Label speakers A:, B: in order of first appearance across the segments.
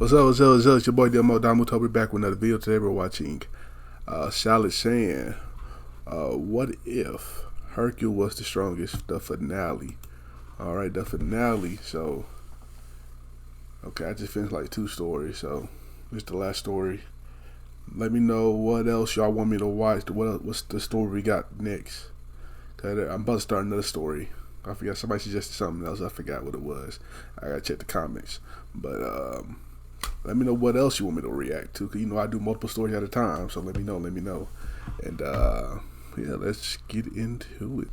A: What's up? It's your boy Domuto. We're back with another video. Today we're watching Solid Saiyan. What if Hercule was the strongest? The finale. Alright, the finale. So, okay, I just finished like 2 stories. So, this is the last story. Let me know what else y'all want me to watch. What's the story we got next? I'm about to start another story. I forgot, somebody suggested something else. I forgot what it was. I gotta check the comments. But let me know what else you want me to react to. Cause you know I do multiple stories at a time. So let me know. And yeah, let's get into it.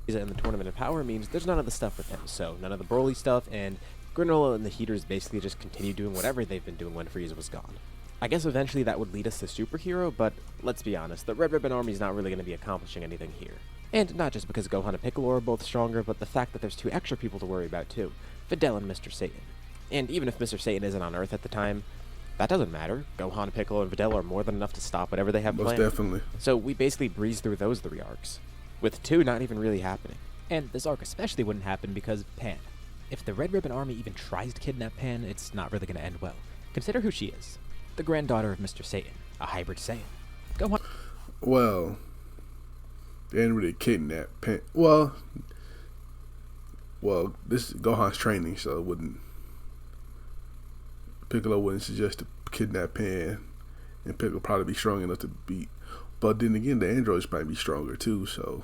B: He's in the Tournament of Power means there's none of the stuff with him. So none of the Broly stuff, and Granola and the Heaters basically just continue doing whatever they've been doing when Frieza was gone. I guess eventually that would lead us to Superhero, but let's be honest, the Red Ribbon Army is not really going to be accomplishing anything here. And not just because Gohan and Piccolo are both stronger, but the fact that there's 2 extra people to worry about too, Videl and Mr. Satan. And even if Mr. Satan isn't on Earth at the time, that doesn't matter. Gohan, Piccolo, and Videl are more than enough to stop whatever they have planned.
A: Most definitely.
B: So we basically breeze through those 3 arcs, with 2 not even really happening.
C: And this arc especially wouldn't happen because Pan. If the Red Ribbon Army even tries to kidnap Pan, it's not really going to end well. Consider who she is. The granddaughter of Mr. Satan, a hybrid Saiyan. Gohan.
A: Well, they didn't really kidnap Pan. Well, this is Gohan's training, so it wouldn't. Piccolo wouldn't suggest to kidnap Pan, and Piccolo probably be strong enough to beat. But then again, the androids might be stronger too, so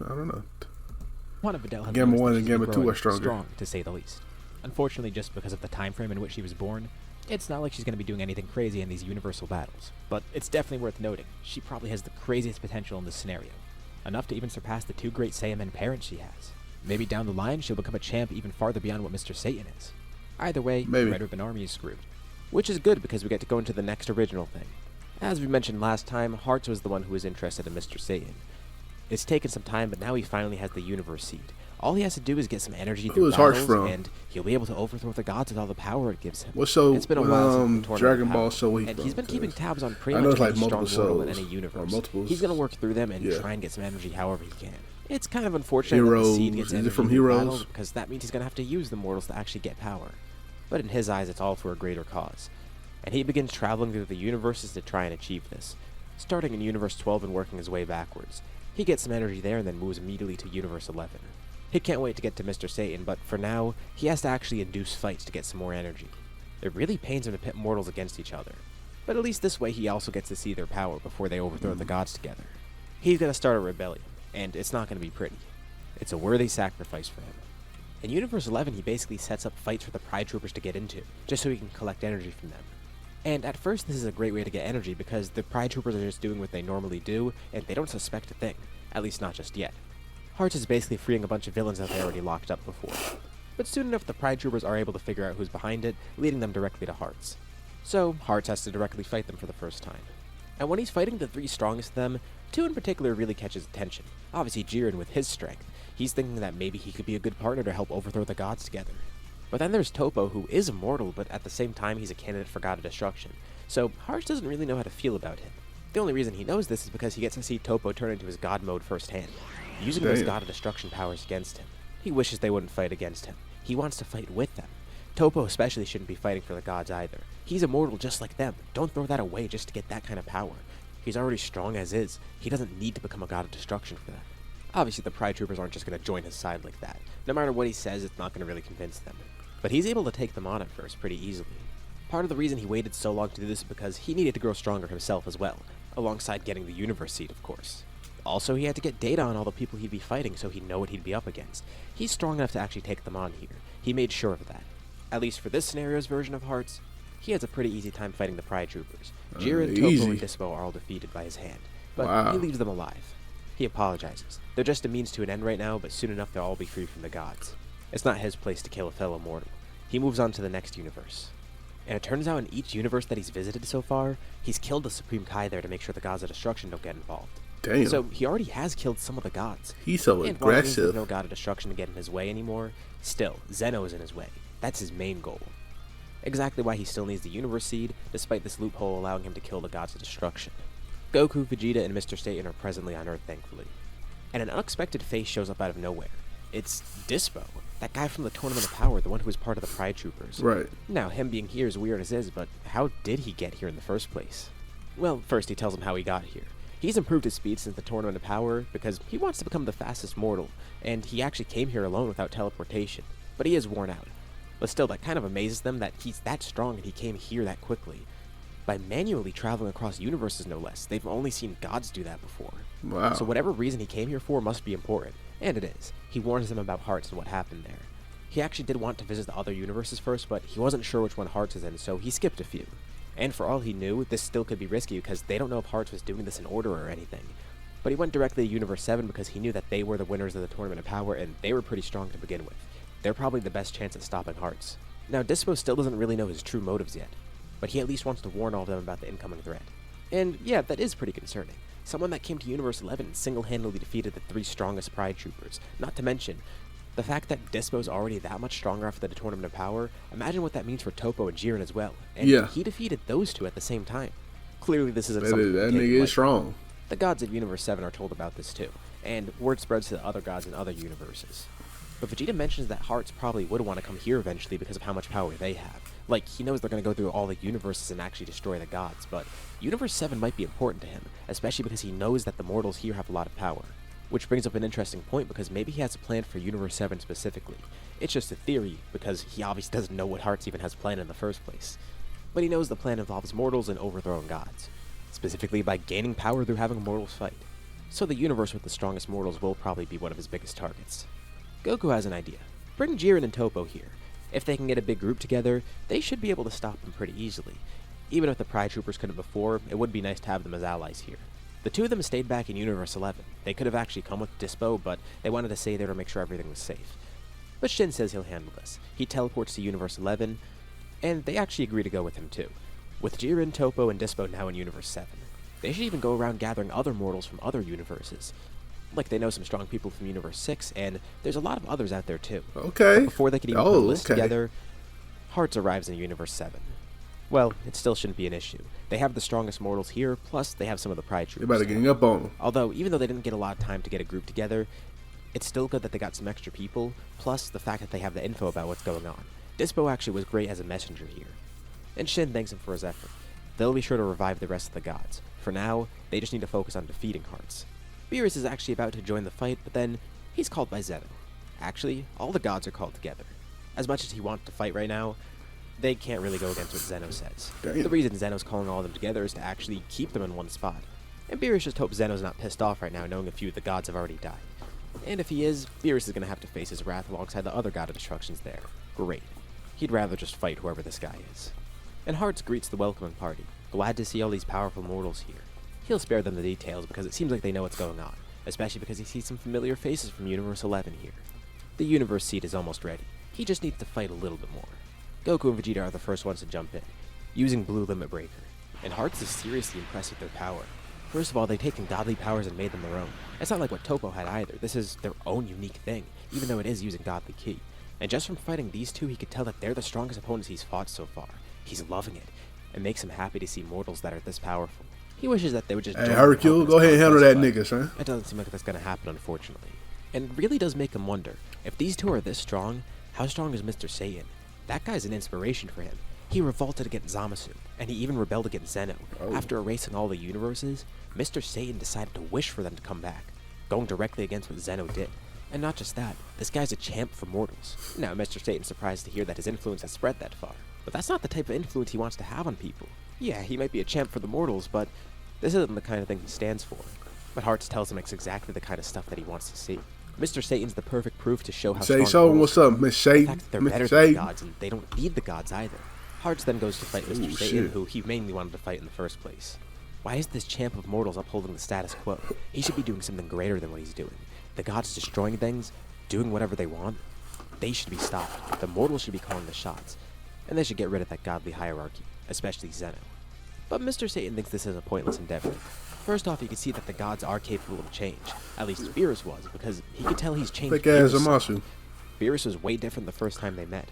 A: I don't know.
C: One of Videl has
A: Gamma 1 and Gamma 2 are stronger.
C: Strong, to say the least. Unfortunately, just because of the time frame in which she was born, it's not like she's going to be doing anything crazy in these universal battles. But it's definitely worth noting, she probably has the craziest potential in this scenario. Enough to even surpass the 2 great Saiyaman parents she has. Maybe down the line, she'll become a champ even farther beyond what Mr. Satan is. Either way,
A: maybe.
C: The Red Ribbon Army is screwed.
B: Which is good because we get to go into the next original thing. As we mentioned last time, Hearts was the one who was interested in Mr. Satan. It's taken some time, but now he finally has the Universe Seed. All he has to do is get some energy through battles, and he'll be able to overthrow the gods with all the power it gives him.
A: Well, so
B: it's been a while since the
A: Dragon Ball, so
B: and he's been keeping tabs on pretty
A: much
B: any
A: like
B: strong mortal in
A: souls,
B: any universe.
A: multiples.
B: He's gonna work through them and try and get some energy however he can. It's kind of unfortunate that the Seed gets energy
A: from
B: through
A: Heroes?
B: battle, because that means he's gonna have to use the mortals to actually get power. But in his eyes, it's all for a greater cause. And he begins traveling through the universes to try and achieve this, starting in Universe 12 and working his way backwards. He gets some energy there and then moves immediately to Universe 11. He can't wait to get to Mr. Satan, but for now, he has to actually induce fights to get some more energy. It really pains him to pit mortals against each other, but at least this way he also gets to see their power before they overthrow the gods together. He's going to start a rebellion, and it's not going to be pretty. It's a worthy sacrifice for him. In Universe 11, he basically sets up fights for the Pride Troopers to get into, just so he can collect energy from them. And at first, this is a great way to get energy because the Pride Troopers are just doing what they normally do, and they don't suspect a thing, at least not just yet. Hearts is basically freeing a bunch of villains that they already locked up before. But soon enough, the Pride Troopers are able to figure out who's behind it, leading them directly to Hearts. So, Hearts has to directly fight them for the first time. And when he's fighting the 3 strongest of them, 2 in particular really catches attention. Obviously Jiren with his strength. He's thinking that maybe he could be a good partner to help overthrow the gods together. But then there's Toppo, who is immortal, but at the same time he's a candidate for God of Destruction. So, Hearts doesn't really know how to feel about him. The only reason he knows this is because he gets to see Toppo turn into his god mode firsthand, using those God of Destruction powers against him. He wishes they wouldn't fight against him. He wants to fight with them. Toppo especially shouldn't be fighting for the gods either. He's immortal just like them. Don't throw that away just to get that kind of power. He's already strong as is. He doesn't need to become a god of destruction for that. Obviously the Pride Troopers aren't just going to join his side like that. No matter what he says, it's not going to really convince them. But he's able to take them on at first pretty easily. Part of the reason he waited so long to do this is because he needed to grow stronger himself as well, alongside getting the Universe Seed, of course. Also, he had to get data on all the people he'd be fighting so he'd know what he'd be up against. He's strong enough to actually take them on here. He made sure of that. At least for this scenario's version of Hearts, he has a pretty easy time fighting the Pride Troopers. Jiren, Toppo, and Dispo are all defeated by his hand, but he leaves them alive. He apologizes. They're just a means to an end right now, but soon enough they'll all be free from the gods. It's not his place to kill a fellow mortal. He moves on to the next universe. And it turns out in each universe that he's visited so far, he's killed the Supreme Kai there to make sure the gods of destruction don't get involved.
A: Damn.
B: So he already has killed some of the gods.
A: He's so
B: and while it means
A: aggressive.
B: there's no god of destruction to get in his way anymore, still, Zeno is in his way. That's his main goal. Exactly why he still needs the Universe Seed, despite this loophole allowing him to kill the gods of destruction. Goku, Vegeta, and Mr. Satan are presently on Earth, thankfully. And an unexpected face shows up out of nowhere. It's Dispo. That guy from the Tournament of Power, the one who was part of the Pride Troopers.
A: Right.
B: Now, him being here is weird as is, but how did he get here in the first place? Well, first he tells him how he got here. He's improved his speed since the Tournament of Power because he wants to become the fastest mortal, and he actually came here alone without teleportation. But he is worn out. But still, that kind of amazes them that he's that strong and he came here that quickly. By manually traveling across universes, no less. They've only seen gods do that before.
A: Wow.
B: So whatever reason he came here for must be important. And it is. He warns them about Hearts and what happened there. He actually did want to visit the other universes first, but he wasn't sure which one Hearts is in, so he skipped a few. And for all he knew, this still could be risky because they don't know if Hearts was doing this in order or anything. But he went directly to Universe 7 because he knew that they were the winners of the Tournament of Power, and they were pretty strong to begin with. They're probably the best chance at stopping Hearts. Now, Dispo still doesn't really know his true motives yet, but he at least wants to warn all of them about the incoming threat. And yeah, that is pretty concerning. Someone that came to Universe 11 and single-handedly defeated the 3 strongest Pride Troopers. Not to mention, the fact that Dispo's already that much stronger after the Tournament of Power, imagine what that means for Topo and Jiren as well. And
A: Yeah.
B: he defeated those two at the same time. Clearly this isn't something
A: That
B: taken
A: nigga
B: lightly.
A: is strong.
B: The gods of Universe 7 are told about this too, and word spreads to the other gods in other universes. But Vegeta mentions that Hearts probably would want to come here eventually because of how much power they have. Like, he knows they're going to go through all the universes and actually destroy the gods, but Universe 7 might be important to him, especially because he knows that the mortals here have a lot of power. Which brings up an interesting point because maybe he has a plan for Universe 7 specifically. It's just a theory, because he obviously doesn't know what Hearts even has planned in the first place. But he knows the plan involves mortals and overthrowing gods, specifically by gaining power through having mortals fight. So the universe with the strongest mortals will probably be one of his biggest targets. Goku has an idea. Bring Jiren and Topo here. If they can get a big group together, they should be able to stop them pretty easily. Even if the Pride Troopers couldn't before, it would be nice to have them as allies here. The two of them stayed back in Universe 11. They could have actually come with Dispo, but they wanted to stay there to make sure everything was safe. But Shin says he'll handle this. He teleports to Universe 11, and they actually agree to go with him too. With Jiren, Topo, and Dispo now in Universe 7. They should even go around gathering other mortals from other universes. Like, they know some strong people from Universe 6, and there's a lot of others out there too.
A: Okay.
B: But before they can even put a list together, Hearts arrives in Universe 7. Well, it still shouldn't be an issue. They have the strongest mortals here, plus they have some of the Pride Troopers.
A: They better gang up on them.
B: Although, even though they didn't get a lot of time to get a group together, it's still good that they got some extra people, plus the fact that they have the info about what's going on. Dispo actually was great as a messenger here. And Shin thanks him for his effort. They'll be sure to revive the rest of the gods. For now, they just need to focus on defeating Hearts. Beerus is actually about to join the fight, but then he's called by Zeno. Actually, all the gods are called together. As much as he wants to fight right now, they can't really go against what Zeno says.
A: Damn.
B: The reason Zeno's calling all of them together is to actually keep them in one spot. And Beerus just hopes Zeno's not pissed off right now, knowing a few of the gods have already died. And if he is, Beerus is going to have to face his wrath alongside the other god of destructions there. Great. He'd rather just fight whoever this guy is. And Hearts greets the welcoming party, glad to see all these powerful mortals here. He'll spare them the details because it seems like they know what's going on, especially because he sees some familiar faces from Universe 11 here. The universe seat is almost ready. He just needs to fight a little bit more. Goku and Vegeta are the first ones to jump in, using Blue Limit Breaker. And Hearts is seriously impressed with their power. First of all, they've taken godly powers and made them their own. It's not like what Topo had either. This is their own unique thing, even though it is using godly ki. And just from fighting these two, he could tell that they're the strongest opponents he's fought so far. He's loving it. It makes him happy to see mortals that are this powerful. He wishes that they would just
A: Hey,
B: join
A: Hercule,
B: him
A: go ahead and handle that
B: but
A: nigga, son.
B: it doesn't seem like that's going to happen, unfortunately. And it really does make him wonder, if these two are this strong, how strong is Mr. Saiyan? That guy's an inspiration for him. He revolted against Zamasu, and he even rebelled against Zeno.
A: Oh.
B: After erasing all the universes, Mr. Satan decided to wish for them to come back, going directly against what Zeno did. And not just that, this guy's a champ for mortals. Now, Mr. Satan's surprised to hear that his influence has spread that far, but that's not the type of influence he wants to have on people. Yeah, he might be a champ for the mortals, but this isn't the kind of thing he stands for. But Hearts tells him it's exactly the kind of stuff that he wants to see. Mr. Satan's the perfect proof to show how strong
A: Show him
B: mortals
A: what's up, Miss
B: the
A: Satan.
B: fact that they're
A: Miss
B: better than the
A: Satan.
B: gods, and they don't need the gods either. Hearts then goes to fight Mr.
A: Ooh,
B: Satan,
A: shit.
B: who he mainly wanted to fight in the first place. Why is this champ of mortals upholding the status quo? He should be doing something greater than what he's doing. The gods destroying things, doing whatever they want, they should be stopped. The mortals should be calling the shots. And they should get rid of that godly hierarchy, especially Zeno. But Mr. Satan thinks this is a pointless endeavor. First off, you can see that the gods are capable of change. At least Beerus was, because he could tell he's changed.
A: Fake ass
B: Beerus.
A: Zamasu.
B: Beerus was way different the first time they met.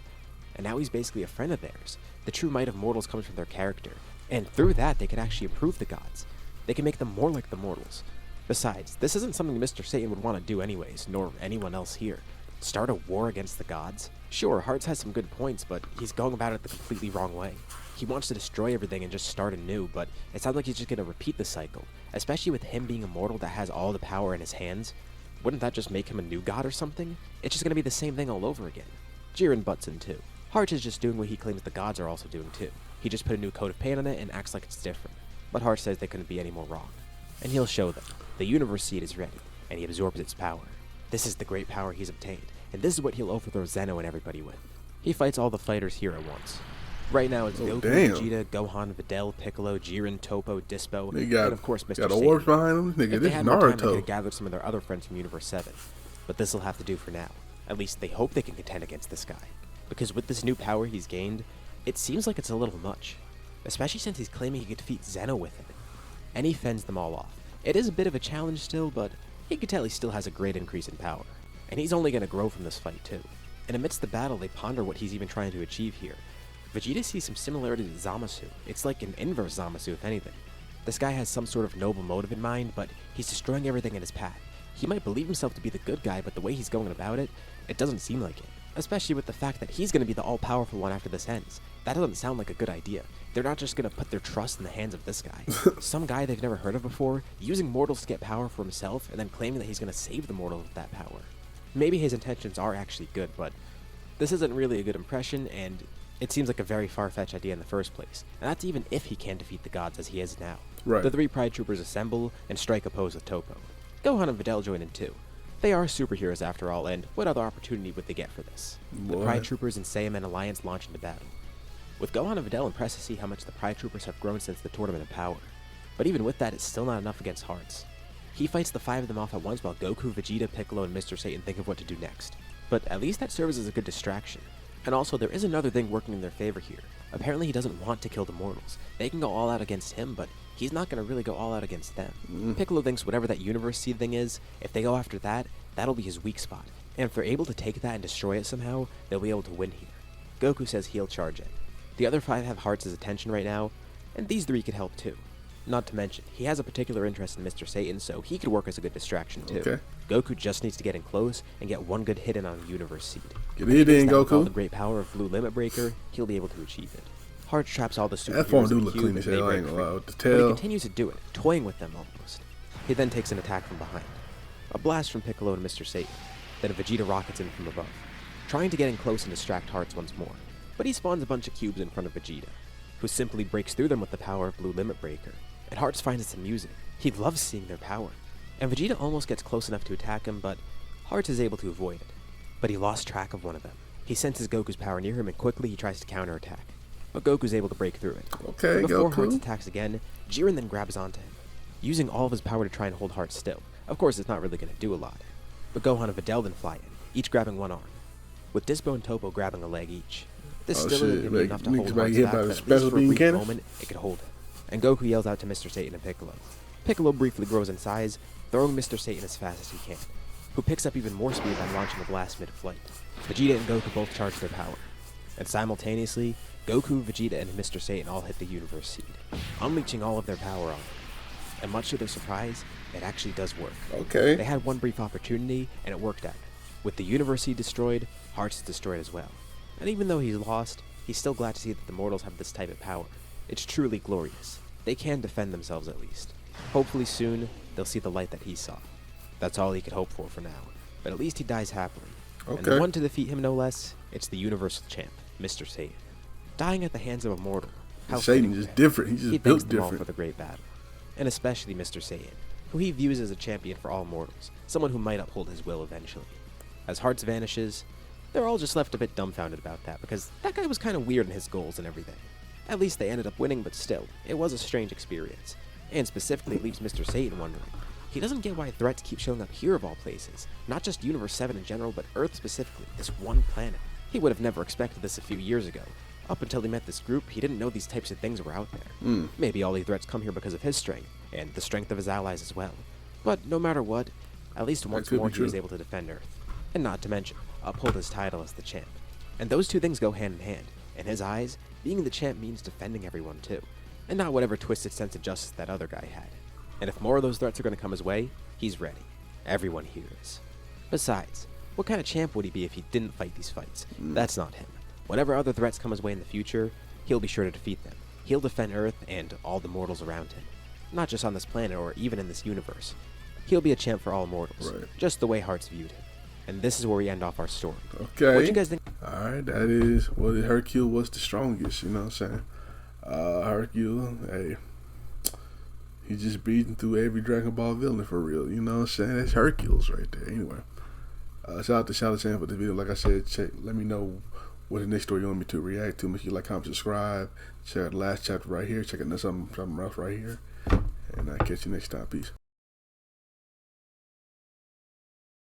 B: And now he's basically a friend of theirs. The true might of mortals comes from their character. And through that, they can actually improve the gods. They can make them more like the mortals. Besides, this isn't something Mr. Satan would want to do anyways, nor anyone else here. Start a war against the gods? Sure, Hearts has some good points, but he's going about it the completely wrong way. He wants to destroy everything and just start anew, but it sounds like he's just going to repeat the cycle, especially with him being immortal that has all the power in his hands. Wouldn't that just make him a new god or something? It's just going to be the same thing all over again. Jiren butts in too. Hearts is just doing what he claims the gods are also doing too. He just put a new coat of paint on it and acts like it's different. But Hearts says they couldn't be any more wrong. And he'll show them. The universe seed is ready, and he absorbs its power. This is the great power he's obtained, and this is what he'll overthrow Zeno and everybody with. He fights all the fighters here at once. Right now it's Goku, Vegeta, Gohan, Videl, Piccolo, Jiren, Topo, Dispo, and of course Mr.
A: Got orbs behind him. Nigga,
B: If
A: this
B: they
A: is
B: had more time, they could
A: Naruto.
B: have gathered some of their other friends from Universe 7. But this'll have to do for now. At least they hope they can contend against this guy. Because with this new power he's gained, it seems like it's a little much. Especially since he's claiming he could defeat Zeno with it. And he fends them all off. It is a bit of a challenge still, but he could tell he still has a great increase in power. And he's only going to grow from this fight too. And amidst the battle, they ponder what he's even trying to achieve here. Vegeta sees some similarity to Zamasu. It's like an inverse Zamasu, if anything. This guy has some sort of noble motive in mind, but he's destroying everything in his path. He might believe himself to be the good guy, but the way he's going about it, it doesn't seem like it. Especially with the fact that he's going to be the all-powerful one after this ends. That doesn't sound like a good idea. They're not just going to put their trust in the hands of this guy. Some guy they've never heard of before, using mortals to get power for himself, and then claiming that he's going to save the mortals with that power. Maybe his intentions are actually good, but this isn't really a good impression, and it seems like a very far-fetched idea in the first place. And that's even if he can defeat the gods as he is now.
A: Right.
B: The three Pride Troopers assemble and strike a pose with Topo. Gohan and Videl join in too. They are superheroes after all, and what other opportunity would they get for this? The
A: What?
B: Pride Troopers and Saiyan Alliance launch into battle. With Gohan and Videl, impressed to see how much the Pride Troopers have grown since the Tournament of Power. But even with that, it's still not enough against Hearts. He fights the five of them off at once while Goku, Vegeta, Piccolo, and Mr. Satan think of what to do next. But at least that serves as a good distraction. And also, there is another thing working in their favor here. Apparently he doesn't want to kill the mortals. They can go all out against him, but he's not going to really go all out against them. Piccolo thinks whatever that universe seed thing is, if they go after that, that'll be his weak spot. And if they're able to take that and destroy it somehow, they'll be able to win here. Goku says he'll charge it. The other five have Hearts' attention right now, and these three could help too. Not to mention, he has a particular interest in Mr. Satan, so he could work as a good distraction too.
A: Okay.
B: Goku just needs to get in close and get one good hit in on a universe seed.
A: Get it in,
B: With all the
A: Goku.
B: great power of Blue Limit Breaker, he'll be able to achieve it. Hearts traps all the
A: That form
B: superheroes
A: do
B: in the
A: look
B: cube
A: clean
B: as
A: as
B: they
A: hell. I
B: break
A: ain't gonna
B: free.
A: lie. With the
B: But he
A: tail.
B: continues to do it, toying with them almost. He then takes an attack from behind. A blast from Piccolo and Mr. Satan. Then Vegeta rockets in from above, trying to get in close and distract Hearts once more. But he spawns a bunch of cubes in front of Vegeta, who simply breaks through them with the power of Blue Limit Breaker. And Hearts finds it amusing. He loves seeing their power. And Vegeta almost gets close enough to attack him, but Hearts is able to avoid it. But he lost track of one of them. He senses Goku's power near him and quickly he tries to counterattack. But Goku's able to break through it.
A: Okay,
B: But before Hearts
A: Goku.
B: attacks again, Jiren then grabs onto him, using all of his power to try and hold Hearts still. Of course, it's not really going to do a lot. But Gohan and Videl then fly in, each grabbing one arm, with Dispo and Topo grabbing a leg each. This
A: Oh,
B: still
A: shit,
B: isn't going to be
A: like,
B: enough to
A: niggas
B: hold
A: about to
B: Hearts
A: get
B: back,
A: by
B: but
A: the
B: at
A: special
B: least for a
A: beam
B: brief
A: cannon?
B: moment, it could hold it. And Goku yells out to Mr. Satan and Piccolo. Piccolo briefly grows in size, throwing Mr. Satan as fast as he can, who picks up even more speed by launching a blast mid-flight. Vegeta and Goku both charge their power. And simultaneously, Goku, Vegeta, and Mr. Satan all hit the universe seed, unleashing all of their power on it. And much to their surprise, it actually does work.
A: Okay.
B: They had one brief opportunity, and it worked out. With the universe seed destroyed, Hearts is destroyed as well. And even though he's lost, he's still glad to see that the mortals have this type of power. It's truly glorious. They can defend themselves at least. Hopefully soon, they'll see the light that he saw. That's all he could hope for now. But at least he dies happily. And the
A: Okay.
B: one to defeat him no less, it's the universal champ, Mr. Satan. Dying at the hands of a mortal. How
A: Satan
B: fitting
A: just
B: for him.
A: different. He
B: He
A: just
B: thanks
A: built
B: them all for
A: different.
B: the great battle. And especially Mr. Satan, who he views as a champion for all mortals, someone who might uphold his will eventually. As Hearts vanishes, they're all just left a bit dumbfounded about that, because that guy was kind of weird in his goals and everything. At least they ended up winning, but still, it was a strange experience. And specifically leaves Mr. Satan wondering. He doesn't get why threats keep showing up here of all places, not just Universe 7 in general, but Earth specifically, this one planet. He would have never expected this a few years ago. Up until he met this group, he didn't know these types of things were out there. Maybe all the threats come here because of his strength, and the strength of his allies as well. But no matter what, at least once
A: could
B: more
A: be
B: he was
A: true.
B: able to defend Earth. And not to mention, uphold his title as the champ. And those two things go hand in hand. In his eyes, being the champ means defending everyone too, and not whatever twisted sense of justice that other guy had. And if more of those threats are going to come his way, he's ready. Everyone here is. Besides, What kind of champ would he be if he didn't fight these fights? That's not him. Whatever other threats come his way in the future, he'll be sure to defeat them. He'll defend Earth and all the mortals around him. Not just on this planet or even in this universe. He'll be a champ for all mortals, just the way Hearts viewed him. And this is where we end off our story.
A: Okay.
B: What you guys think?
A: Alright, that is Hercule was the strongest, you know what I'm saying? Hercule, hey, he just beating through every Dragon Ball villain for real, you know what I'm saying? That's Hercules right there. Anyway, shout out to Saiyan for the video. Like I said, let me know what the next story you want me to react to. Make sure you like, comment, subscribe. Check out the last chapter right here. Check out something else right here. And I'll catch you next time. Peace.